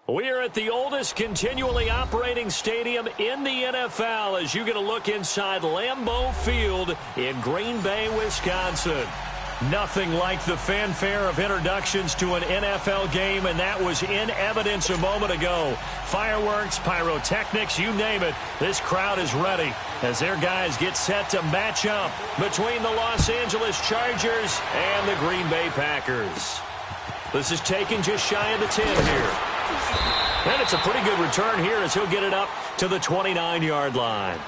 We are at the oldest continually operating stadium in the NFL as you get a look inside Lambeau Field in Green Bay, Wisconsin. Nothing like the fanfare of introductions to an NFL game, and that was in evidence a moment ago. Fireworks, pyrotechnics, you name it. This crowd is ready as their guys get set to match up between the Los Angeles Chargers and the Green Bay Packers. This is taken just shy of the 10 here. And it's a pretty good return here as he'll get it up to the 29-yard line.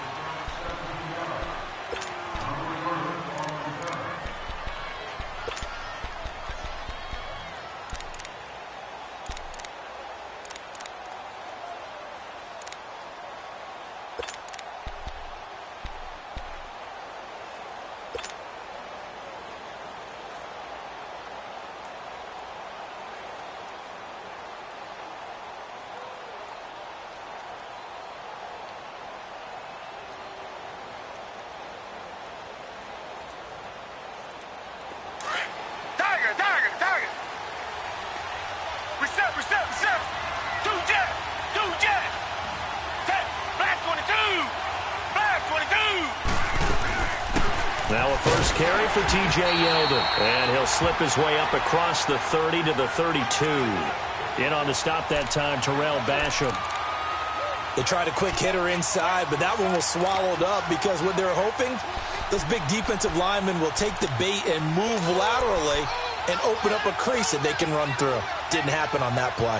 Now a first carry for T.J. Yeldon. And he'll slip his way up across the 30 to the 32. In on the stop that time, Terrell Basham. They tried a quick hitter inside, but that one was swallowed up because what they're hoping, those big defensive linemen will take the bait and move laterally and open up a crease that they can run through. Didn't happen on that play.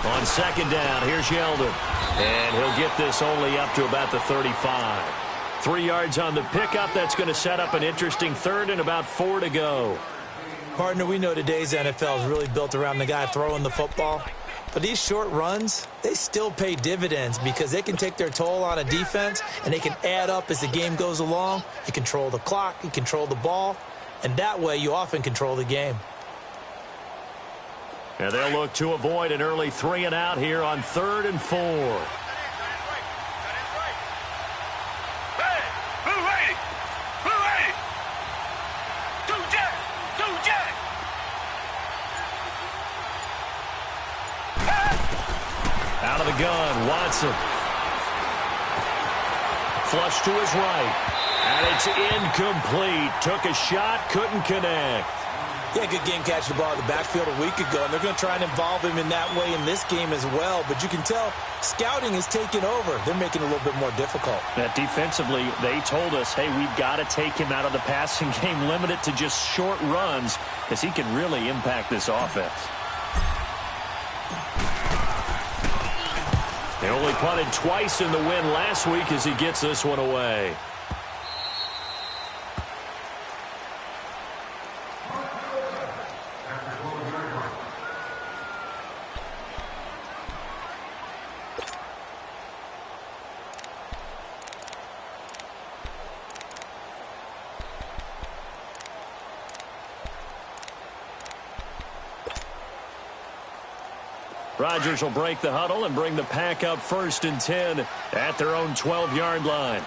On second down, here's Yeldon. And he'll get this only up to about the 35. 3 yards on the pickup. That's going to set up an interesting third and about 4 to go. Partner, we know today's NFL is really built around the guy throwing the football. But these short runs, they still pay dividends because they can take their toll on a defense and they can add up as the game goes along. You control the clock, you control the ball, and that way you often control the game. And they'll look to avoid an early 3 and out here on 3rd and 4. Out of the gun, Watson. Flush to his right. And it's incomplete. Took a shot, couldn't connect. Yeah, good game catching the ball in the backfield a week ago, and they're going to try and involve him in that way in this game as well. But you can tell scouting is taking over. They're making it a little bit more difficult. That defensively, they told us, hey, we've got to take him out of the passing game, limit it to just short runs, as he can really impact this offense. He only punted twice in the win last week as he gets this one away. Rodgers will break the huddle and bring the pack up 1st and 10 at their own 12-yard line.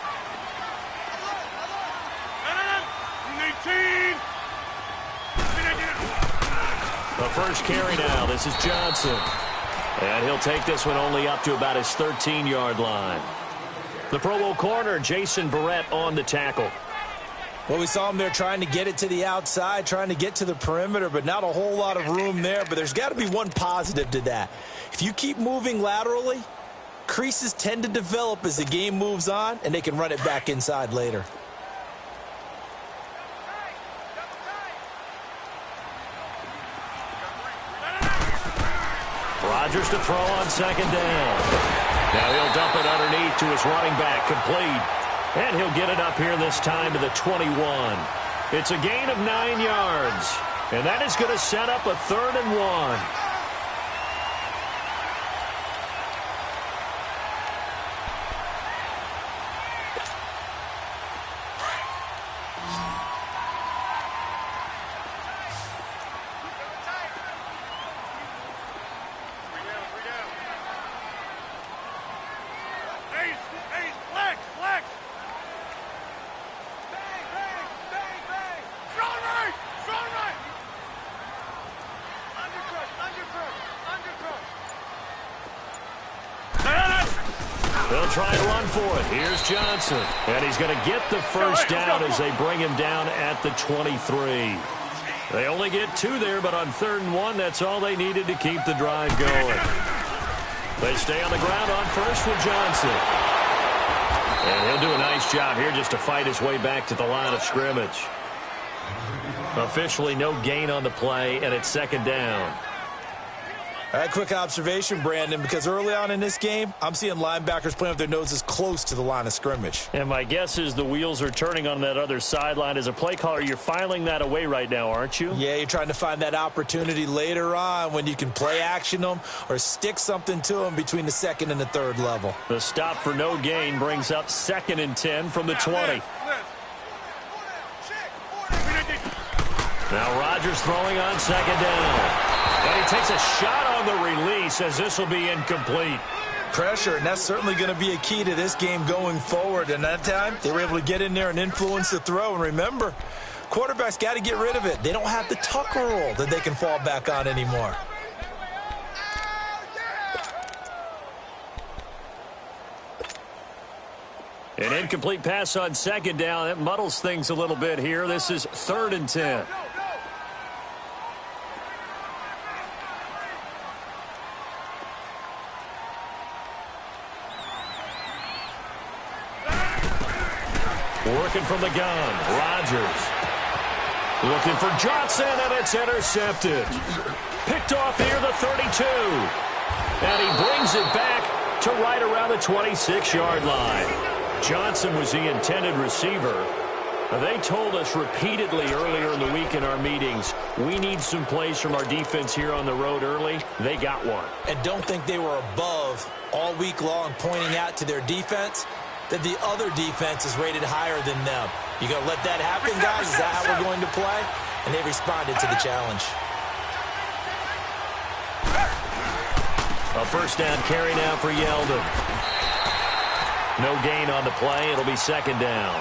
The first carry now. This is Johnson. And he'll take this one only up to about his 13-yard line. The Pro Bowl corner, Jason Verrett, on the tackle. Well, we saw him there trying to get it to the outside, trying to get to the perimeter, but not a whole lot of room there. But there's got to be one positive to that. If you keep moving laterally, creases tend to develop as the game moves on, and they can run it back inside later. Rodgers to throw on 2nd down. Now he'll dump it underneath to his running back, complete. And he'll get it up here this time to the 21. It's a gain of 9 yards. And that is going to set up a 3rd and 1. They'll try and run for it. Here's Johnson. And he's going to get the first down as they bring him down at the 23. They only get 2 there, but on 3rd and 1, that's all they needed to keep the drive going. They stay on the ground on first with Johnson. And he'll do a nice job here just to fight his way back to the line of scrimmage. Officially no gain on the play, and it's 2nd down. All right, quick observation, Brandon, because early on in this game, I'm seeing linebackers playing with their noses close to the line of scrimmage. And my guess is the wheels are turning on that other sideline. As a play caller, you're filing that away right now, aren't you? Yeah, you're trying to find that opportunity later on when you can play action them or stick something to them between the 2nd and the 3rd level. The stop for no gain brings up 2nd and 10 from the 20. Now Rodgers throwing on 2nd down. And he takes a shot on the release as this will be incomplete. Pressure, and that's certainly going to be a key to this game going forward. And that time, they were able to get in there and influence the throw. And remember, quarterbacks got to get rid of it. They don't have the Tucker rule that they can fall back on anymore. An incomplete pass on 2nd down. That muddles things a little bit here. This is 3rd and 10. Working from the gun, Rodgers. Looking for Johnson, and it's intercepted. Picked off here, the 32. And he brings it back to right around the 26-yard line. Johnson was the intended receiver. They told us repeatedly earlier in the week in our meetings, we need some plays from our defense here on the road early. They got one. And don't think they were above all week long pointing out to their defense that the other defense is rated higher than them. You going to let that happen, guys? Is that how we're going to play? And they responded to the challenge. A 1st down carry now for Yeldon. No gain on the play. It'll be 2nd down.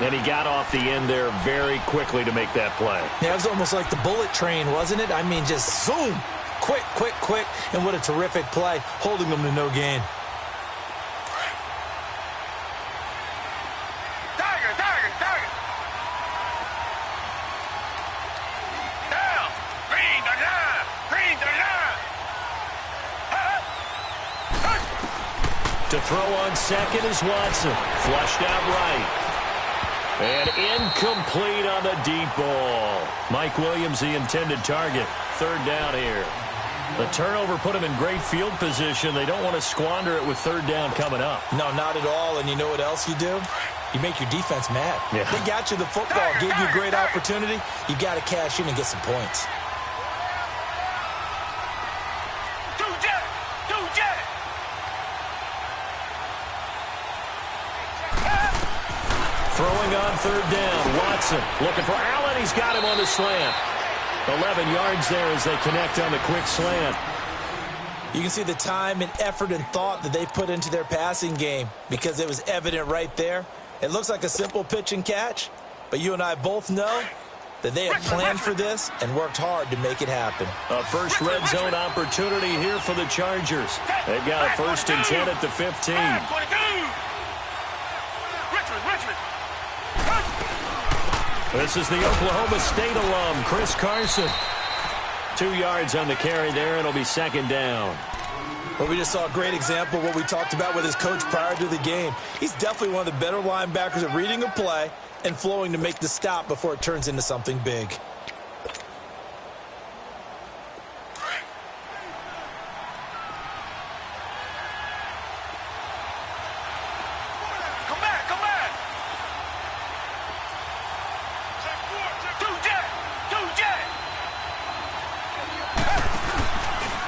And he got off the end there very quickly to make that play. Yeah, it was almost like the bullet train, wasn't it? I mean, just zoom. Quick, quick, quick. And what a terrific play, holding them to no gain. To throw on 2nd is Watson. Flushed out right. And incomplete on the deep ball. Mike Williams, the intended target. 3rd down here. The turnover put him in great field position. They don't want to squander it with 3rd down coming up. No, not at all. And you know what else you do? You make your defense mad. Yeah. They got you the football, gave you a great opportunity. You got to cash in and get some points. Throwing on 3rd down, Watson looking for Allen. He's got him on the slant. 11 yards there as they connect on the quick slant. You can see the time and effort and thought that they put into their passing game because it was evident right there. It looks like a simple pitch and catch, but you and I both know that they had planned for this and worked hard to make it happen. A first red zone opportunity here for the Chargers. They've got a 1st and 10 at the 15. This is the Oklahoma State alum, Chris Carson. 2 yards on the carry there. It'll be 2nd down. Well, we just saw a great example of what we talked about with his coach prior to the game. He's definitely one of the better linebackers at reading a play and flowing to make the stop before it turns into something big.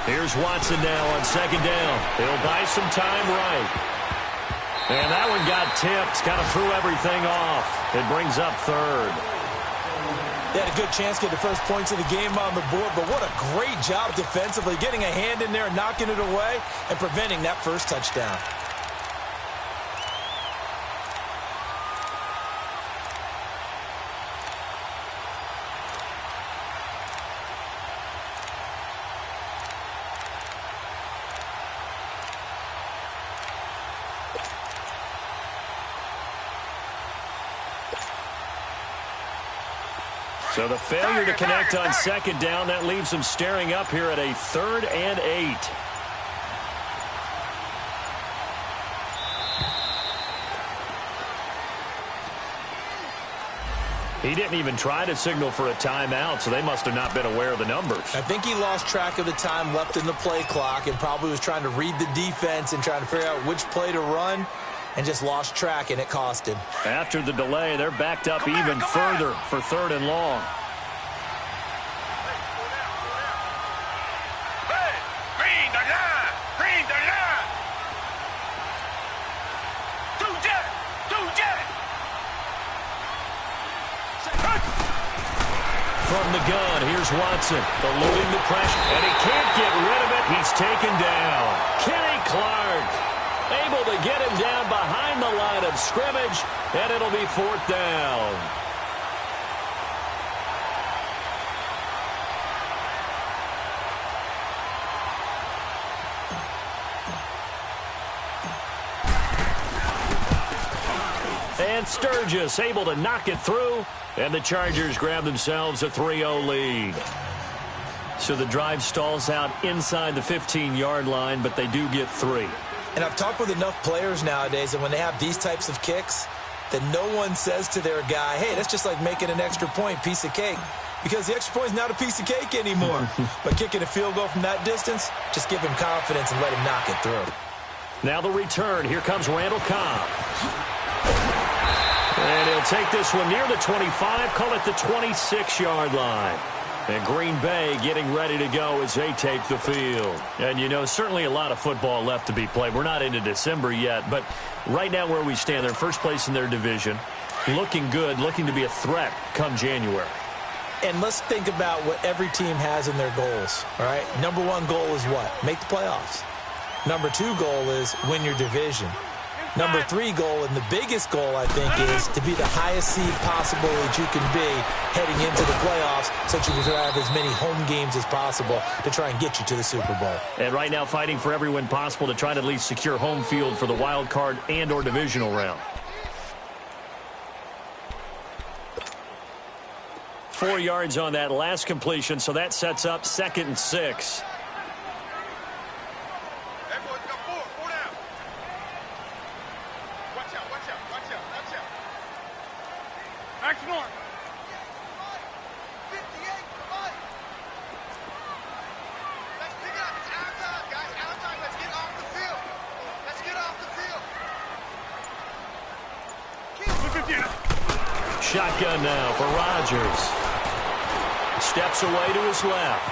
Here's Watson now on 2nd down. He'll buy some time right. And that one got tipped. Kind of threw everything off. It brings up 3rd. They had a good chance to get the first points of the game on the board, but what a great job defensively, getting a hand in there and knocking it away and preventing that first touchdown. So the failure to connect on second down, that leaves them staring up here at a 3rd and 8. He didn't even try to signal for a timeout, so they must have not been aware of the numbers. I think he lost track of the time left in the play clock and probably was trying to read the defense and trying to figure out which play to run and just lost track, and it cost him. After the delay, they're backed up even further for 3rd and long. From the gun, here's Watson, eluding the pressure, and he can't get rid of it. He's taken down. Kenny Clark able to get him down behind the line of scrimmage, and it'll be 4th down. And Sturgis able to knock it through. And the Chargers grab themselves a 3-0 lead. So the drive stalls out inside the 15-yard line, but they do get 3. And I've talked with enough players nowadays that when they have these types of kicks, that no one says to their guy, hey, that's just like making an extra point, piece of cake. Because the extra point is not a piece of cake anymore. But kicking a field goal from that distance, just give him confidence and let him knock it through. Now the return. Here comes Randall Cobb. And he'll take this one near the 25, call it the 26-yard line. And Green Bay getting ready to go as they take the field. And, you know, certainly a lot of football left to be played. We're not into December yet, but right now where we stand, they're first place in their division, looking good, looking to be a threat come January. And let's think about what every team has in their goals, all right? Number 1 goal is what? Make the playoffs. Number 2 goal is win your division. Number 3 goal, and the biggest goal, I think, is to be the highest seed possible that you can be heading into the playoffs so that you can have as many home games as possible to try and get you to the Super Bowl. And right now fighting for every win possible to try to at least secure home field for the wild card and or divisional round. 4 yards on that last completion, so that sets up 2nd and 6. Shotgun now for Rodgers. Steps away to his left.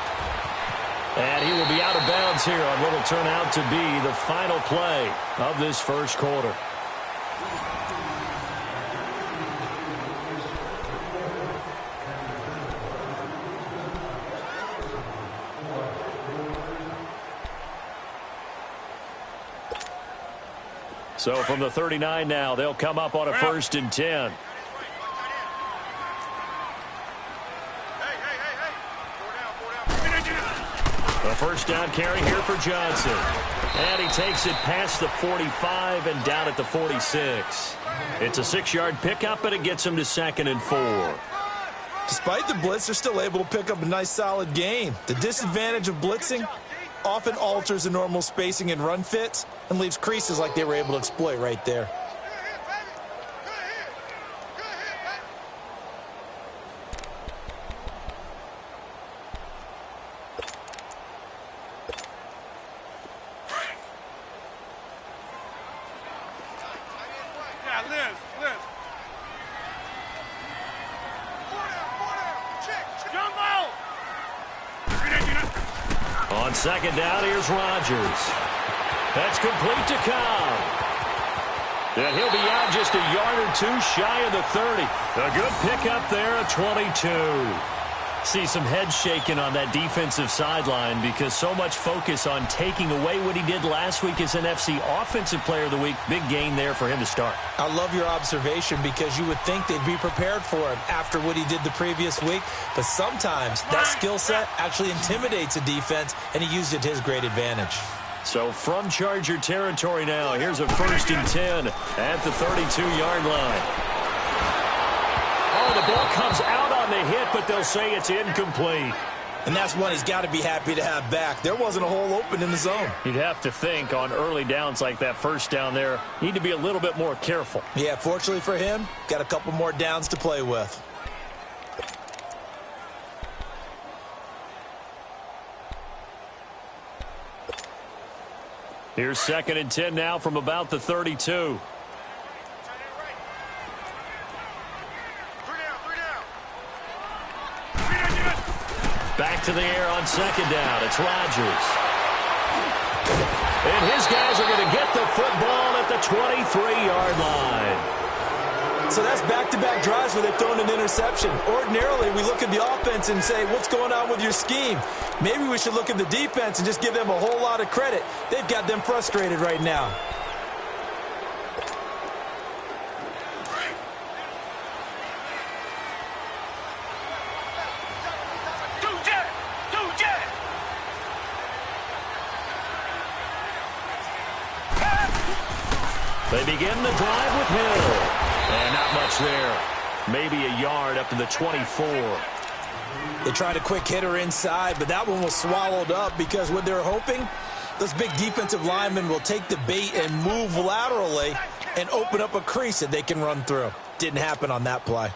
And he will be out of bounds here on what will turn out to be the final play of this first quarter. So from the 39 now, they'll come up on a 1st and 10. A first down carry here for Johnson. And he takes it past the 45 and down at the 46. It's a 6-yard pickup, but it gets him to 2nd and 4. Despite the blitz, they're still able to pick up a nice, solid gain. The disadvantage of blitzing often alters the normal spacing and run fits and leaves creases like they were able to exploit right there. On 2nd down, here's Rodgers. That's complete to Cobb. And he'll be out just a yard or 2 shy of the 30. A good pickup there at 22. See some head shaking on that defensive sideline because so much focus on taking away what he did last week as NFC Offensive Player of the Week. Big gain there for him to start. I love your observation because you would think they'd be prepared for him after what he did the previous week. But sometimes that skill set actually intimidates a defense, and he used it to his great advantage. So from Charger territory now, here's a 1st and 10 at the 32-yard line. Oh, the ball comes out on on the hit, but they'll say it's incomplete. And that's one he's got to be happy to have back. There wasn't a hole open in the zone. You'd have to think on early downs like that first down there, need to be a little bit more careful. Yeah, fortunately for him, got a couple more downs to play with. Here's 2nd and 10 now from about the 32. Back to the air on 2nd down. It's Rodgers. And his guys are going to get the football at the 23-yard line. So that's back-to-back drives where they've thrown an interception. Ordinarily, we look at the offense and say, what's going on with your scheme? Maybe we should look at the defense and just give them a whole lot of credit. They've got them frustrated right now. They begin the drive with Hill. And not much there. Maybe a yard up to the 24. They tried a quick hitter inside, but that one was swallowed up because what they're hoping, those big defensive linemen will take the bait and move laterally and open up a crease that they can run through. Didn't happen on that play.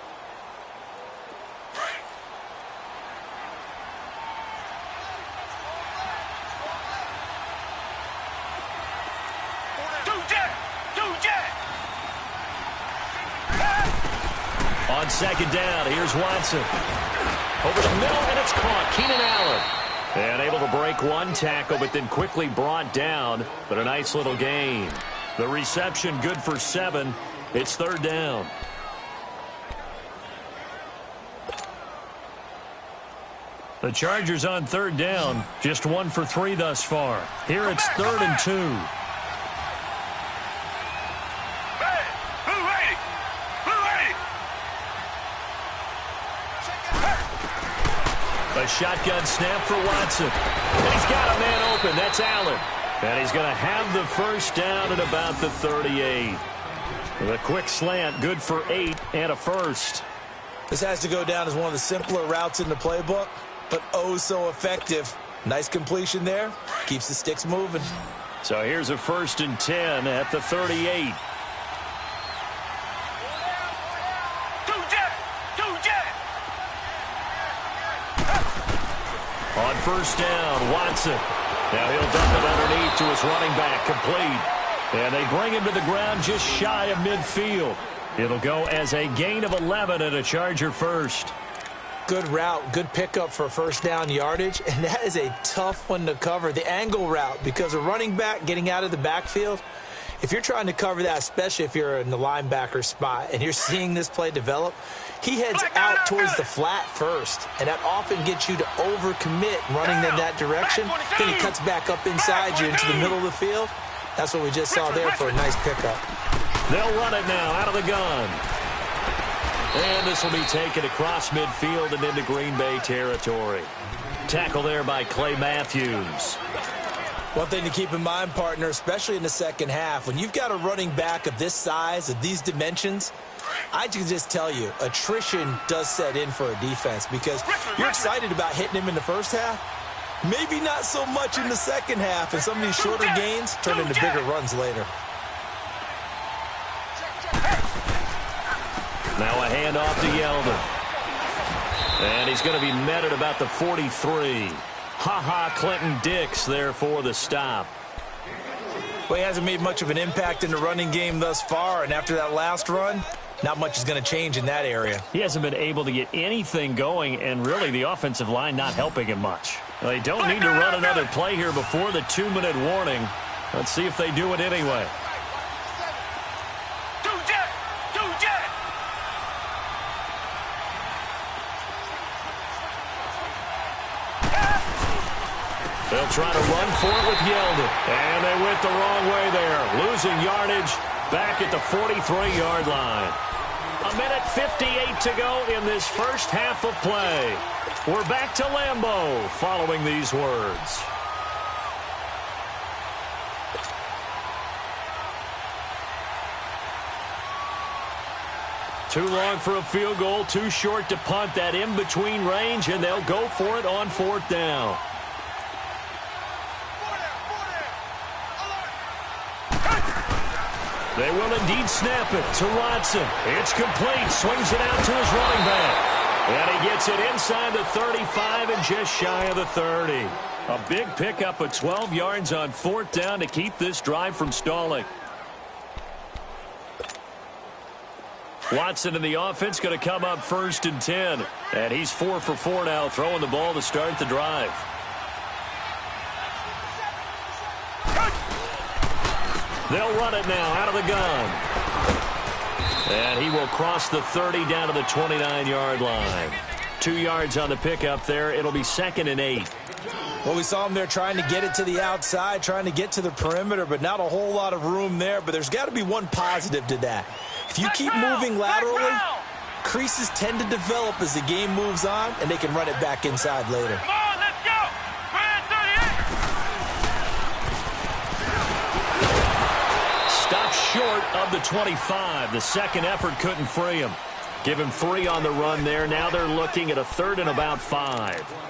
On 2nd down, here's Watson. Over the middle, and it's caught. Keenan Allen. And able to break one tackle, but then quickly brought down. But a nice little gain. The reception good for 7. It's 3rd down. The Chargers on 3rd down. Just 1 for 3 thus far. Here it's 3rd and 2. A shotgun snap for Watson. And he's got a man open. That's Allen. And he's going to have the first down at about the 38. The quick slant, good for 8 and a first. This has to go down as one of the simpler routes in the playbook, but oh so effective. Nice completion there. Keeps the sticks moving. So here's a 1st and 10 at the 38. On 1st down, Watson. Now he'll dump it underneath to his running back, complete. And they bring him to the ground just shy of midfield. It'll go as a gain of 11 and a Charger first. Good route, good pickup for 1st down yardage, and that is a tough one to cover. The angle route, because a running back getting out of the backfield, if you're trying to cover that, especially if you're in the linebacker spot and you're seeing this play develop, he heads out towards the flat first, and that often gets you to overcommit running in that direction. Then he cuts back up inside you into the middle of the field. That's what we just saw there for a nice pickup. They'll run it now out of the gun. And this will be taken across midfield and into Green Bay territory. Tackle there by Clay Matthews. One thing to keep in mind, partner, especially in the second half, when you've got a running back of this size, of these dimensions, I can just tell you, attrition does set in for a defense because you're excited about hitting him in the first half. Maybe not so much in the second half, and some of these shorter gains turn into bigger runs later. Now a handoff to Yeldon. And he's going to be met at about the 43. Clinton Dix there for the stop. Well, he hasn't made much of an impact in the running game thus far, and after that last run, not much is going to change in that area. He hasn't been able to get anything going, and really the offensive line not helping him much. They don't need to run another play here before the 2-minute warning. Let's see if they do it anyway. They'll try to run for it with Yeldon. And they went the wrong way there. Losing yardage back at the 43-yard line. 1:58 to go in this first half of play. We're back to Lambeau following these words. Too long for a field goal, too short to punt that in-between range, and they'll go for it on 4th down. They will indeed snap it to Watson. It's complete. Swings it out to his running back. And he gets it inside the 35 and just shy of the 30. A big pickup of 12 yards on 4th down to keep this drive from stalling. Watson in the offense going to come up 1st and 10. And he's 4 for 4 now, throwing the ball to start the drive. They'll run it now out of the gun. And he will cross the 30 down to the 29-yard line. 2 yards on the pickup there. It'll be 2nd and 8. Well, we saw him there trying to get it to the outside, trying to get to the perimeter, but not a whole lot of room there. But there's got to be one positive to that. If you keep moving laterally, creases tend to develop as the game moves on, and they can run it back inside later. Come on, let's go! Brand 38! Stopped short of the 25. The second effort couldn't free him. Give him 3 on the run there. Now they're looking at a 3rd and about 5.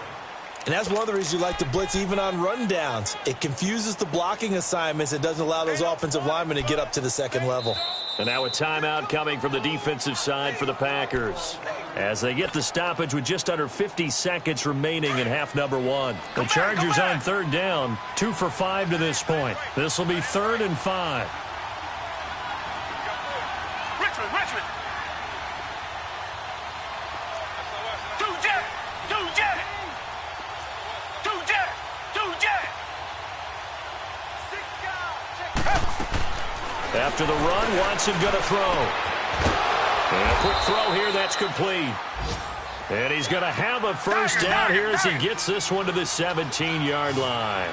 And that's one of the reasons you like to blitz even on rundowns. It confuses the blocking assignments. It doesn't allow those offensive linemen to get up to the second level. And now a timeout coming from the defensive side for the Packers, as they get the stoppage with just under 50 seconds remaining in half number 1. The Chargers on 3rd down, 2 for 5 to this point. This will be 3rd and 5. Richmond! After the run, Watson going to throw. And a quick throw here, that's complete. And he's going to have a first down here as he gets this one to the 17-yard line.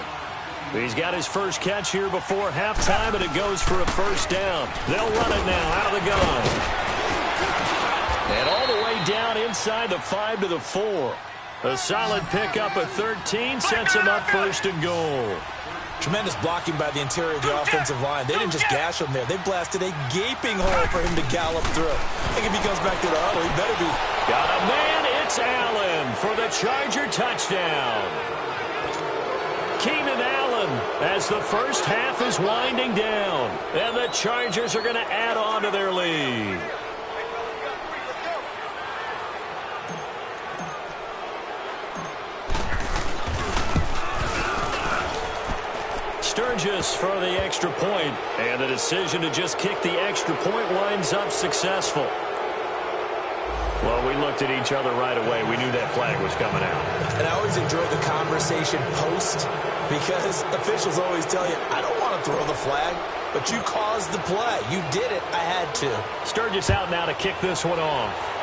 He's got his first catch here before halftime, and it goes for a first down. They'll run it now out of the gun. And all the way down inside the 5 to the 4. A solid pickup of 13 sets him up 1st and goal. Tremendous blocking by the interior of the offensive line. They didn't just gash him there. They blasted a gaping hole for him to gallop through. I think if he comes back to the huddle, he better be. Got a man. It's Allen for the Charger touchdown. Keenan Allen as the first half is winding down. And the Chargers are going to add on to their lead. Sturgis for the extra point, and the decision to just kick the extra point winds up successful. Well, we looked at each other right away. We knew that flag was coming out. And I always enjoy the conversation post, because officials always tell you, I don't want to throw the flag, but you caused the play. You did it. I had to. Sturgis out now to kick this one off.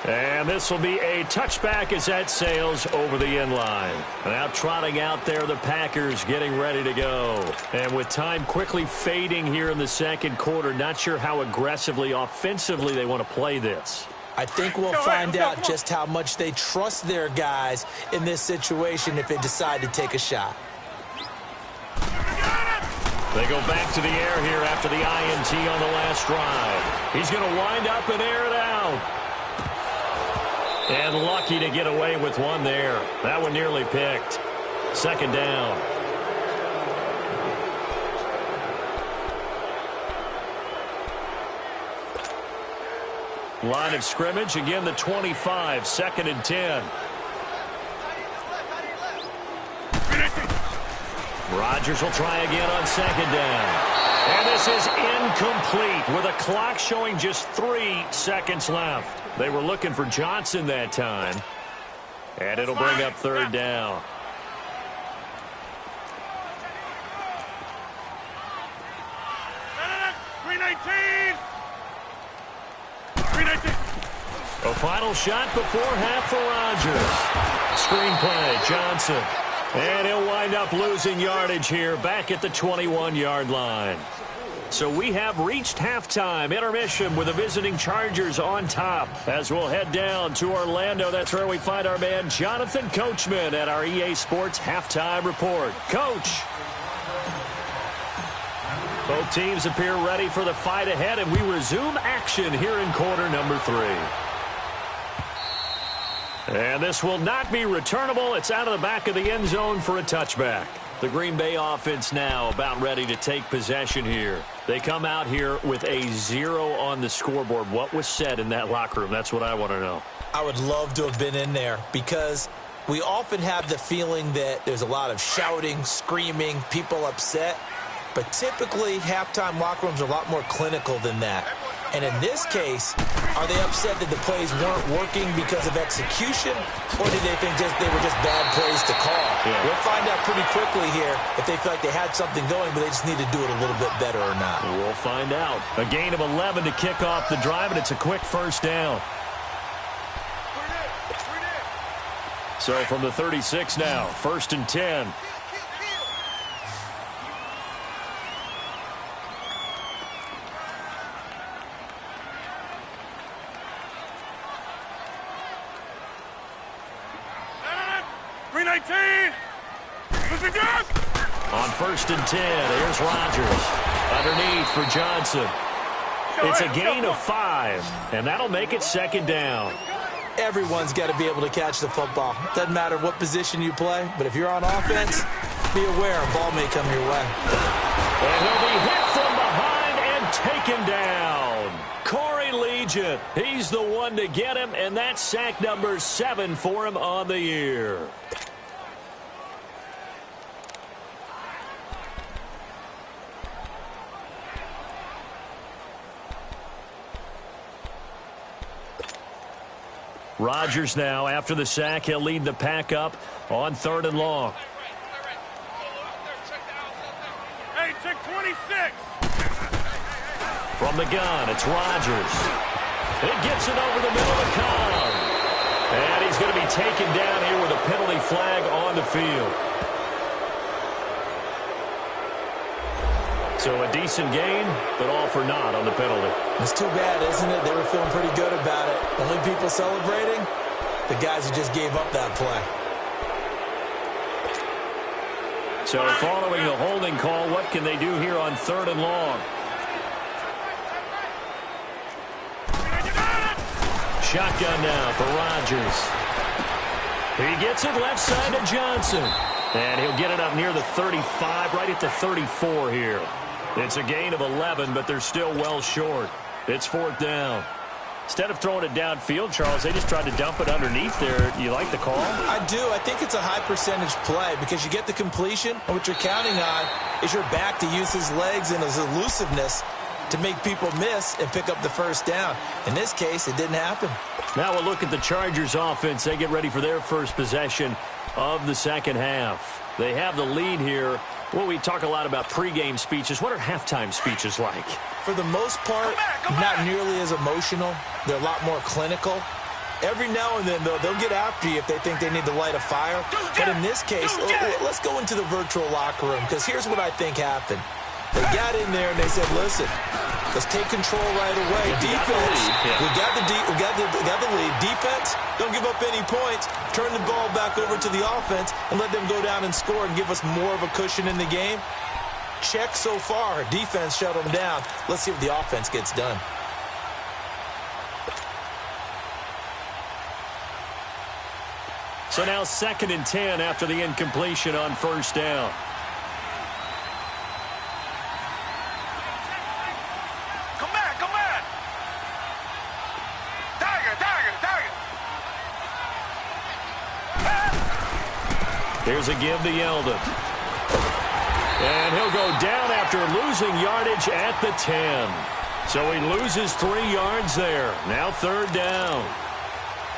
And this will be a touchback as that sails over the end line. Now trotting out there, the Packers getting ready to go. And with time quickly fading here in the second quarter, not sure how aggressively, offensively they want to play this. I think we'll find out just how much they trust their guys in this situation if they decide to take a shot. They go back to the air here after the INT on the last drive. He's going to wind up and air it out. And lucky to get away with one there. That one nearly picked. Second down. Line of scrimmage, again the 25, 2nd and 10. Rodgers will try again on 2nd down. And this is incomplete with a clock showing just 3 seconds left. They were looking for Johnson that time. And it'll bring up 3rd down. A final shot before half for Rodgers. Screen play, Johnson. And he'll wind up losing yardage here back at the 21-yard line. So we have reached halftime, intermission with the visiting Chargers on top. As we'll head down to Orlando, that's where we find our man Jonathan Coachman at our EA Sports Halftime Report. Coach. Both teams appear ready for the fight ahead, and we resume action here in quarter number 3. And this will not be returnable. It's out of the back of the end zone for a touchback. The Green Bay offense now about ready to take possession here. They come out here with a 0 on the scoreboard. What was said in that locker room? That's what I want to know. I would love to have been in there because we often have the feeling that there's a lot of shouting, screaming, people upset. But typically, halftime locker rooms are a lot more clinical than that. And in this case, are they upset that the plays weren't working because of execution, or did they think they were just bad plays to call? Yeah. We'll find out pretty quickly here if they feel like they had something going, but they just need to do it a little bit better or not. We'll find out. A gain of 11 to kick off the drive, and it's a quick first down. So from the 36 now, 1st and 10. On 1st and 10, here's Rodgers. Underneath for Johnson. It's a gain of 5, and that'll make it 2nd down. Everyone's got to be able to catch the football. Doesn't matter what position you play, but if you're on offense, be aware a ball may come your way. And he'll be hit from behind and taken down. Corey Legion, he's the one to get him, and that's sack number 7 for him on the year. Rodgers now, after the sack, he'll lead the pack up on 3rd and long. Hey, check 26. From the gun, it's Rodgers. It gets it over the middle of Cobb. And he's going to be taken down here with a penalty flag on the field. So a decent gain, but all for naught on the penalty. It's too bad, isn't it? They were feeling pretty good about it. Only people celebrating, the guys who just gave up that play. So following the holding call, what can they do here on 3rd and long? Shotgun now for Rodgers. He gets it left side to Johnson. And he'll get it up near the 35, right at the 34 here. It's a gain of 11, but they're still well short. It's 4th down. Instead of throwing it downfield, Charles, they just tried to dump it underneath there. You like the call? I do. I think it's a high-percentage play because you get the completion, and what you're counting on is your back to use his legs and his elusiveness to make people miss and pick up the 1st down. In this case, it didn't happen. Now we'll look at the Chargers offense. They get ready for their first possession of the 2nd half. They have the lead here. Well, we talk a lot about pregame speeches. What are halftime speeches like? For the most part, not nearly as emotional. They're a lot more clinical. Every now and then, though, they'll get after you if they think they need to light a fire. But in this case, let's go into the virtual locker room, because here's what I think happened. They got in there and they said, listen, let's take control right away. Defense, we got the lead. Defense, don't give up any points. Turn the ball back over to the offense and let them go down and score and give us more of a cushion in the game. Check so far. Defense shut them down. Let's see if the offense gets done. So now 2nd and 10 after the incompletion on 1st down. Here's a give to Yeldon. And he'll go down after losing yardage at the 10. So he loses 3 yards there. Now 3rd down.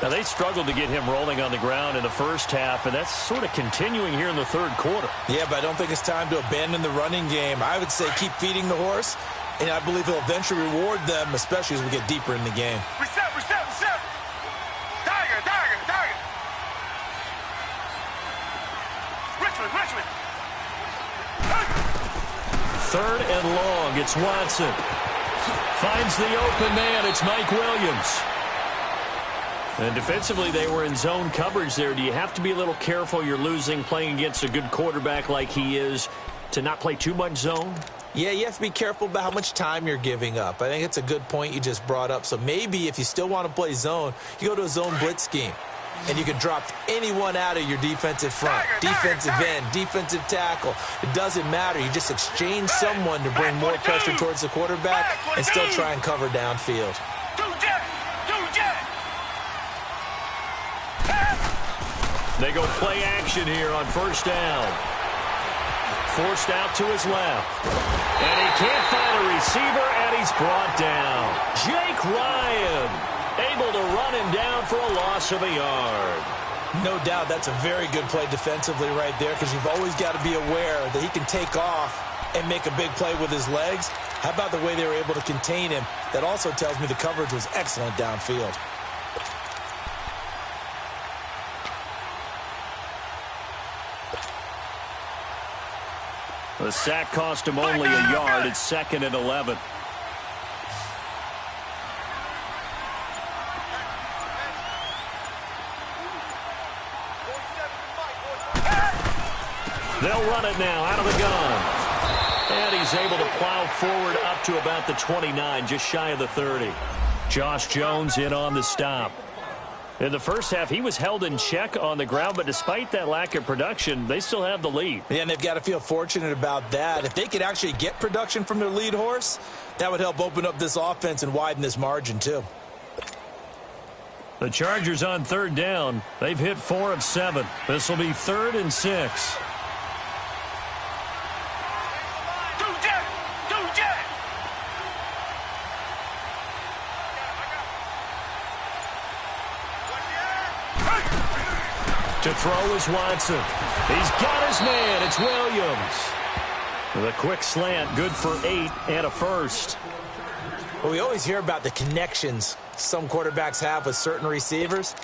Now they struggled to get him rolling on the ground in the first half, and that's sort of continuing here in the 3rd quarter. Yeah, but I don't think it's time to abandon the running game. I would say keep feeding the horse, and I believe he'll eventually reward them, especially as we get deeper in the game. Reset. Tiger. Richmond. 3rd and long. It's Watson. Finds the open man. It's Mike Williams. And defensively, they were in zone coverage there. Do you have to be a little careful? You're losing, playing against a good quarterback like he is, to not play too much zone? Yeah, you have to be careful about how much time you're giving up. I think it's a good point you just brought up. So maybe if you still want to play zone, you go to a zone blitz scheme. And you can drop anyone out of your defensive front, defensive end, defensive tackle. It doesn't matter. You just exchange someone to bring more pressure towards the quarterback and still try and cover downfield. They go play action here on first down. Forced out to his left. And he can't find a receiver, and he's brought down. Jake Ryan able to run him down for a loss of a yard. No doubt that's a very good play defensively right there, because you've always got to be aware that he can take off and make a big play with his legs. How about the way they were able to contain him? That also tells me the coverage was excellent downfield. The sack cost him only a yard. It's 2nd and 11. They'll run it now out of the gun. And he's able to plow forward up to about the 29, just shy of the 30. Josh Jones in on the stop. In the first half, he was held in check on the ground, but despite that lack of production, they still have the lead. Yeah, and they've got to feel fortunate about that. If they could actually get production from their lead horse, that would help open up this offense and widen this margin too. The Chargers on third down. They've hit 4 of 7. This will be 3rd and 6. To throw is Watson. He's got his man. It's Williams. The quick slant, good for 8 and a first. Well, we always hear about the connections some quarterbacks have with certain receivers.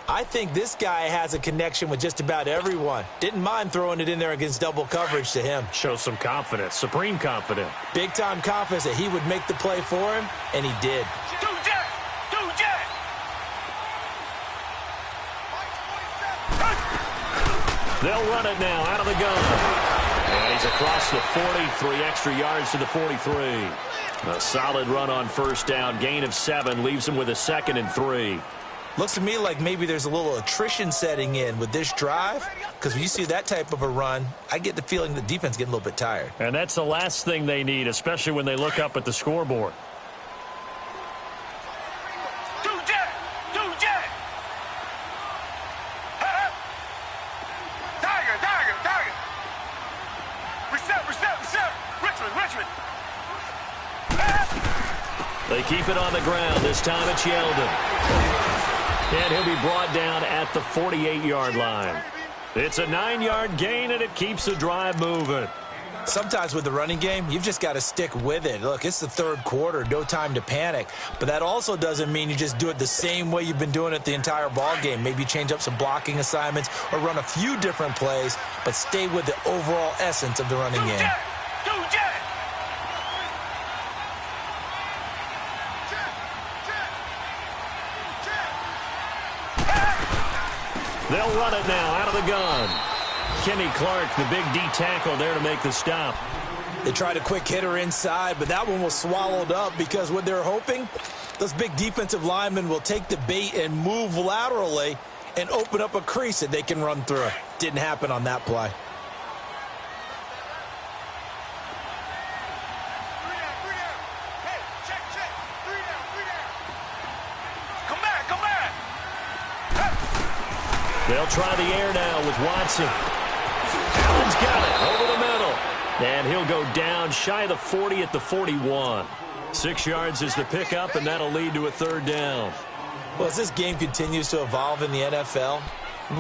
I think this guy has a connection with just about everyone. Didn't mind throwing it in there against double coverage to him. Shows some confidence, supreme confidence. Big-time confidence that he would make the play for him, and he did. They'll run it now out of the gun. And he's across the 40, 3 extra yards to the 43. A solid run on first down. Gain of 7 leaves him with a 2nd and 3. Looks to me like maybe there's a little attrition setting in with this drive, because when you see that type of a run, I get the feeling the defense getting a little bit tired. And that's the last thing they need, especially when they look up at the scoreboard. They keep it on the ground. This time it's Yeldon. And he'll be brought down at the 48-yard line. It's a 9-yard gain, and it keeps the drive moving. Sometimes with the running game, you've just got to stick with it. Look, it's the 3rd quarter, no time to panic. But that also doesn't mean you just do it the same way you've been doing it the entire ball game. Maybe change up some blocking assignments or run a few different plays, but stay with the overall essence of the running game. They'll run it now out of the gun. Kenny Clark, the big D tackle there to make the stop. They tried a quick hitter inside, but that one was swallowed up because what they're hoping, those big defensive linemen will take the bait and move laterally and open up a crease that they can run through. Didn't happen on that play. They'll try the air now with Watson. Allen's got it over the middle. And he'll go down shy of the 40 at the 41. 6 yards is the pickup, and that'll lead to a 3rd down. Well, as this game continues to evolve in the NFL,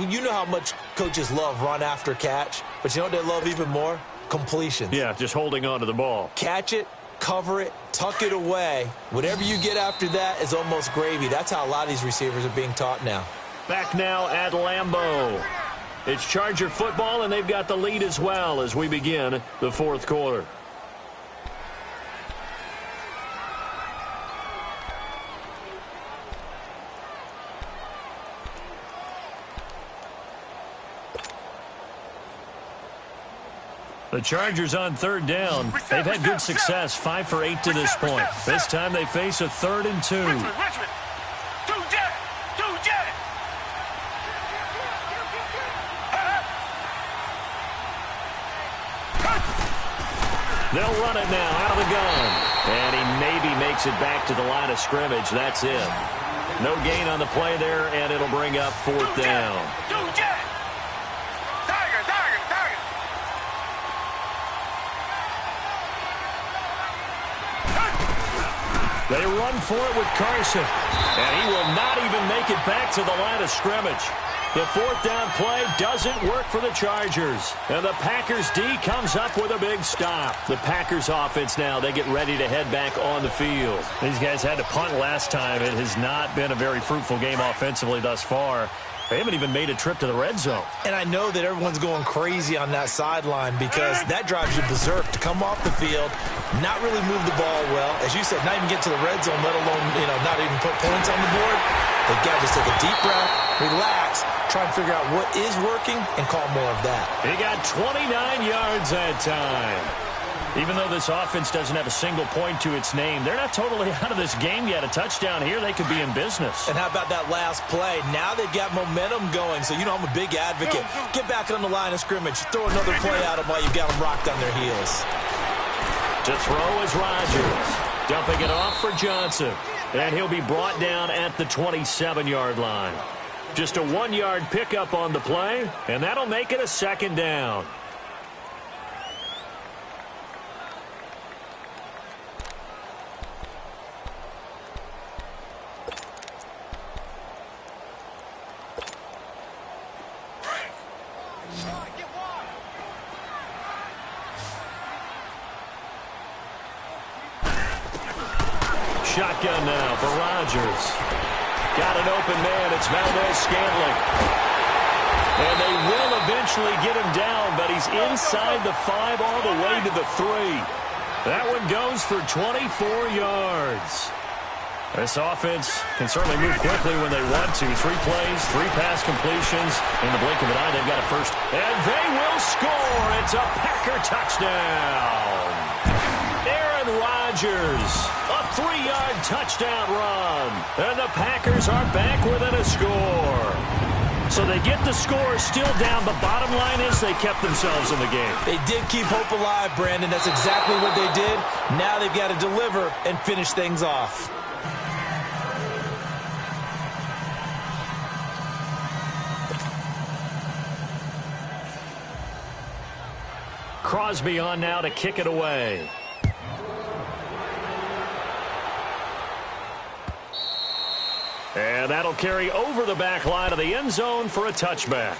you know how much coaches love run after catch, but you know what they love even more? Completions. Yeah, just holding on to the ball. Catch it, cover it, tuck it away. Whatever you get after that is almost gravy. That's how a lot of these receivers are being taught now. Back now at Lambeau. It's Charger football, and they've got the lead as well as we begin the 4th quarter. The Chargers on third down. They've had good success, 5 for 8 to this point. This time they face a 3rd and 2. Richmond. Two jet. They'll run it now out of the gun. And he maybe makes it back to the line of scrimmage. That's it. No gain on the play there, and it'll bring up 4th down. They run for it with Carson. And he will not even make it back to the line of scrimmage. The 4th down play doesn't work for the Chargers. And the Packers D comes up with a big stop. The Packers offense now, they get ready to head back on the field. These guys had to punt last time. It has not been a very fruitful game offensively thus far. They haven't even made a trip to the red zone. And I know that everyone's going crazy on that sideline because that drives you berserk to come off the field, not really move the ball well. As you said, not even get to the red zone, let alone, not even put points on the board. They've got to just take a deep breath, relax, try and figure out what is working, and call more of that. He got 29 yards that time. Even though this offense doesn't have a single point to its name, they're not totally out of this game yet. A touchdown here, they could be in business. And how about that last play? Now they've got momentum going, so I'm a big advocate. Get back on the line of scrimmage. Throw another play at them while you've got them rocked on their heels. To throw is Rodgers. Dumping it off for Johnson. And he'll be brought down at the 27-yard line. Just a 1-yard pickup on the play, and that'll make it a 2nd down. Shotgun now for Rodgers. Got an open man. It's Valdez-Scantling. And they will eventually get him down, but he's inside the 5 all the way to the 3. That one goes for 24 yards. This offense can certainly move quickly when they want to. 3 plays, 3 pass completions. In the blink of an eye, they've got a first. And they will score. It's a Packer touchdown. Aaron Rodgers, a 3-yard touchdown run. And the Packers are back within a score. So they get the score still down, but bottom line is they kept themselves in the game. They did keep hope alive, Brandon. That's exactly what they did. Now they've got to deliver and finish things off. Crosby on now to kick it away. And that'll carry over the back line of the end zone for a touchback.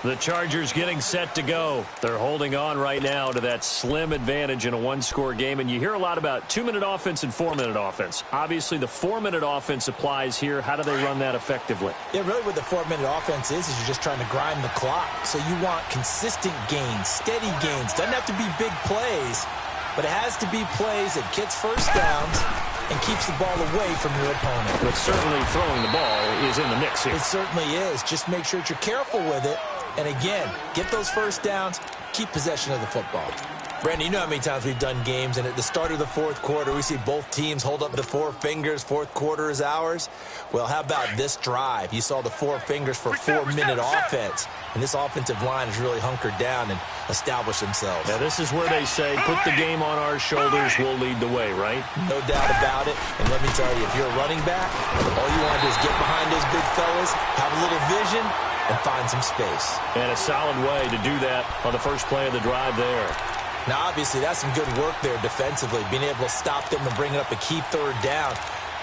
The Chargers getting set to go. They're holding on right now to that slim advantage in a 1-score game. And you hear a lot about 2-minute offense and 4-minute offense. Obviously, the 4-minute offense applies here. How do they run that effectively? Yeah, really what the 4-minute offense is you're just trying to grind the clock. So you want consistent gains, steady gains. Doesn't have to be big plays, but it has to be plays that gets first downs and keeps the ball away from your opponent. But certainly throwing the ball is in the mix here. It certainly is. Just make sure that you're careful with it. And again, get those first downs, keep possession of the football. Brandon, you know how many times we've done games, and at the start of the 4th quarter, we see both teams hold up the 4 fingers, 4th quarter is ours. Well, how about this drive? You saw the 4 fingers for 4-minute offense, and this offensive line has really hunkered down and established themselves. Now, this is where they say, put the game on our shoulders, we'll lead the way, right? No doubt about it, and let me tell you, if you're a running back, all you want to do is get behind those big fellas, have a little vision, and find some space. And a solid way to do that on the first play of the drive there. Now, obviously, that's some good work there defensively, being able to stop them and bring up a key 3rd down.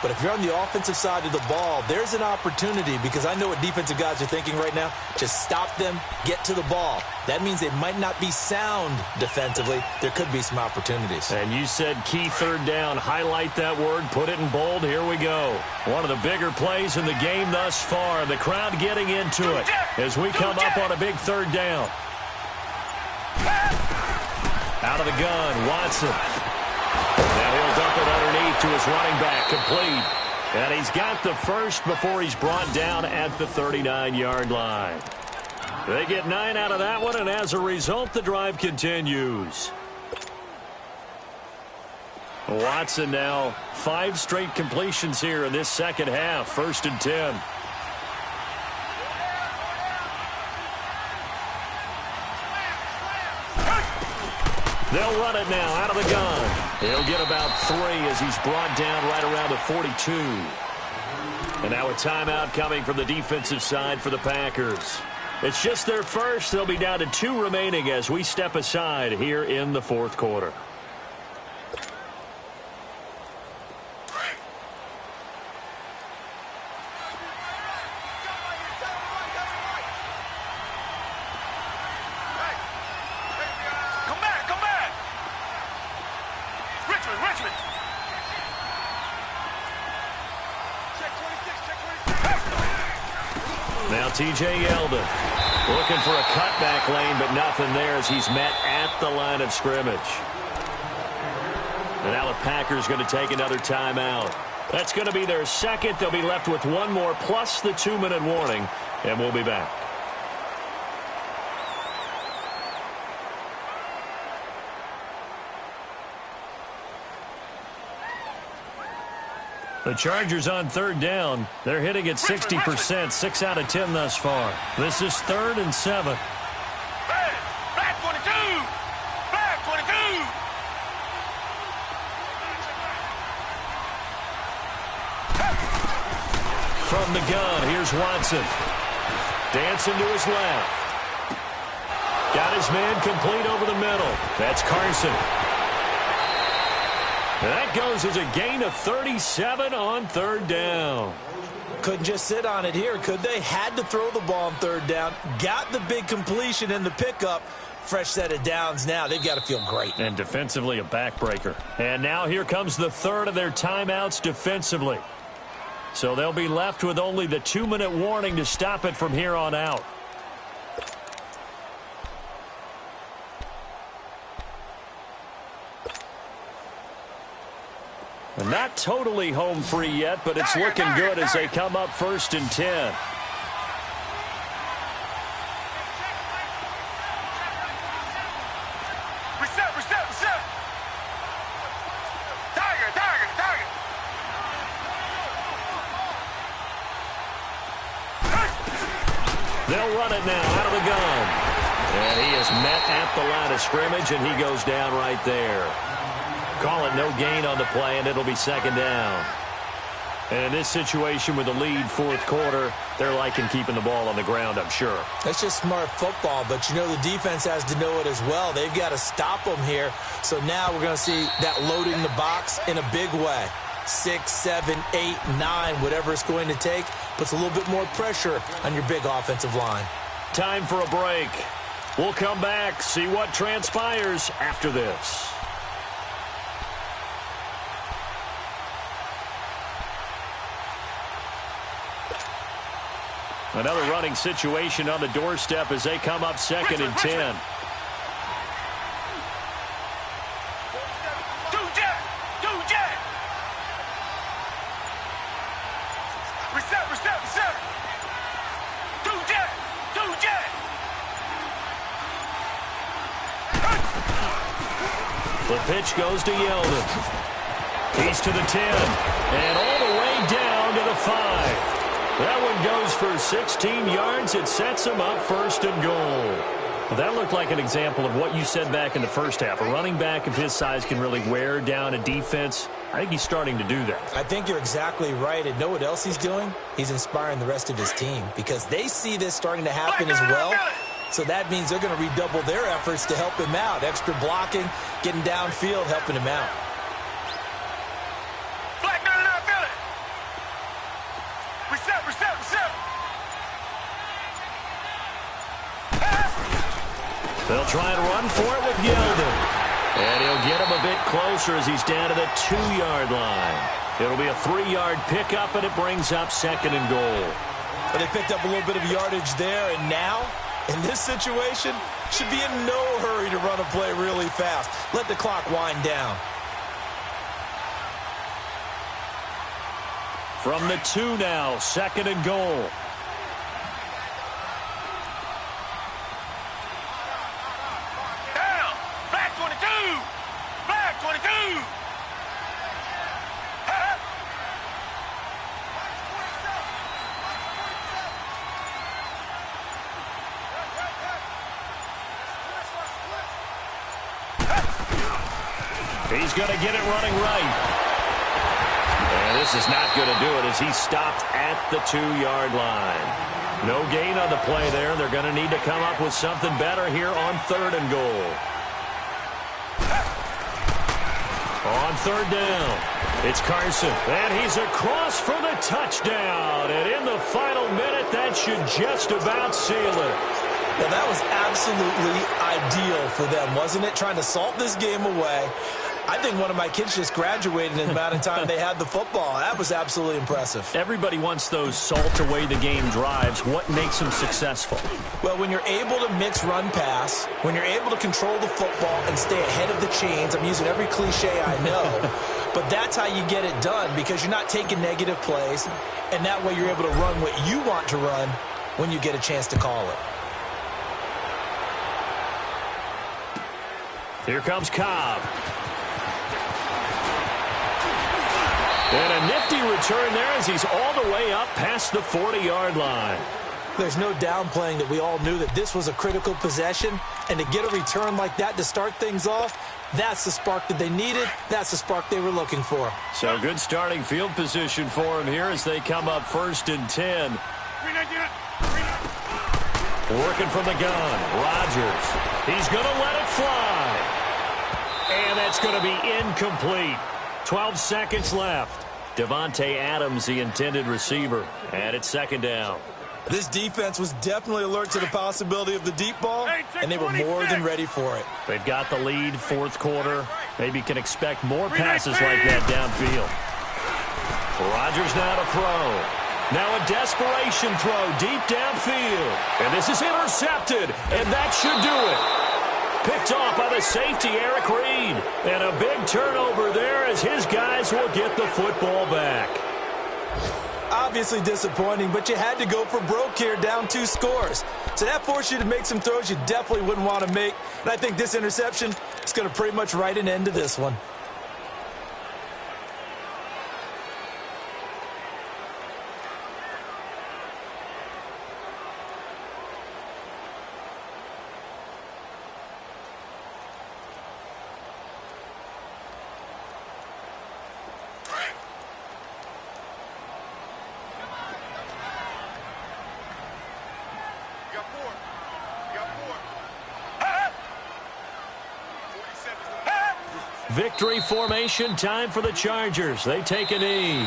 But if you're on the offensive side of the ball, there's an opportunity because I know what defensive guys are thinking right now. Just stop them, get to the ball. That means they might not be sound defensively. There could be some opportunities. And you said key 3rd down. Highlight that word. Put it in bold. Here we go. One of the bigger plays in the game thus far. The crowd getting into it as we come up on a big 3rd down. Out of the gun, Watson. Now he'll dump it underneath to his running back, complete. And he's got the first before he's brought down at the 39-yard line. They get 9 out of that one, and as a result, the drive continues. Watson now 5 straight completions here in this second half. 1st and 10. They'll run it now out of the gun. He'll get about 3 as he's brought down right around the 42. And now a timeout coming from the defensive side for the Packers. It's just their first. They'll be down to 2 remaining as we step aside here in the 4th quarter. T.J. Yeldon looking for a cutback lane, but nothing there as he's met at the line of scrimmage. And now the Packers going to take another timeout. That's going to be their second. They'll be left with 1 more plus the 2-minute warning, and we'll be back. The Chargers on 3rd down. They're hitting at 60%, 6 out of 10 thus far. This is 3rd and 7. Black 22! Black 22! From the gun, here's Watson. Dancing to his left. Got his man complete over the middle. That's Carson. That goes as a gain of 37 on 3rd down. Couldn't just sit on it here, could they? Had to throw the ball on 3rd down. Got the big completion in the pickup. Fresh set of downs now. They've got to feel great. And defensively, a backbreaker. And now here comes the 3rd of their timeouts defensively. So they'll be left with only the 2-minute warning to stop it from here on out. Not totally home free yet, but it's looking good as they come up 1st and 10. Reset. Tiger. They'll run it now out of the gun. And he is met at the line of scrimmage, and he goes down right there. Call it no gain on the play, and it'll be 2nd down. And in this situation with the lead 4th quarter, they're liking keeping the ball on the ground, I'm sure. That's just smart football, but you know the defense has to know it as well. They've got to stop them here. So now we're going to see that loading the box in a big way. 6, 7, 8, 9, whatever it's going to take, puts a little bit more pressure on your big offensive line. Time for a break. We'll come back, see what transpires after this. Another running situation on the doorstep as they come up 2nd and 10. Two jet. Reset. Two jet. The pitch goes to Yeldon. He's to the 10. And all the way down to the 5. That one goes for 16 yards. It sets him up 1st and goal. Well, that looked like an example of what you said back in the first half. A running back of his size can really wear down a defense. I think he's starting to do that. I think you're exactly right. And know what else he's doing? He's inspiring the rest of his team because they see this starting to happen as well. So that means they're going to redouble their efforts to help him out. Extra blocking, getting downfield, helping him out. They'll try and run for it with Yeldon. And he'll get him a bit closer as he's down to the 2-yard line. It'll be a 3-yard pickup, and it brings up 2nd and goal. But they picked up a little bit of yardage there, and now, in this situation, should be in no hurry to run a play really fast. Let the clock wind down. From the 2 now, 2nd and goal. He's going to get it running right. And this is not going to do it as he stopped at the 2-yard line. No gain on the play there. They're going to need to come up with something better here on 3rd and goal. On 3rd down, it's Carson. And he's across for the touchdown. And in the final minute, that should just about seal it. Well, that was absolutely ideal for them, wasn't it? Trying to salt this game away. I think one of my kids just graduated in the amount of time they had the football. That was absolutely impressive. Everybody wants those salt-away-the-game drives. What makes them successful? Well, when you're able to mix run-pass, when you're able to control the football and stay ahead of the chains, I'm using every cliche I know, but that's how you get it done because you're not taking negative plays, and that way you're able to run what you want to run when you get a chance to call it. Here comes Cobb. And a nifty return there as he's all the way up past the 40-yard line. There's no downplaying that we all knew that this was a critical possession, and to get a return like that to start things off, that's the spark that they needed. That's the spark they were looking for. So good starting field position for him here as they come up 1st and 10. Working from the gun, Rodgers. He's going to let it fly. And that's going to be incomplete. 12 seconds left. Devontae Adams, the intended receiver. And it's 2nd down. This defense was definitely alert to the possibility of the deep ball, and they were more than ready for it. They've got the lead, 4th quarter. Maybe can expect more passes like that downfield. Rodgers now to throw. Now a desperation throw deep downfield. And this is intercepted, and that should do it. Picked off by the safety, Eric Reed. And a big turnover there as his guys will get the football back. Obviously disappointing, but you had to go for broke here, down 2 scores. So that forced you to make some throws you definitely wouldn't want to make. And I think this interception is going to pretty much write an end to this one. Victory formation, time for the Chargers. They take a knee.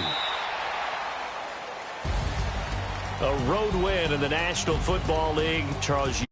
A road win in the National Football League. Charles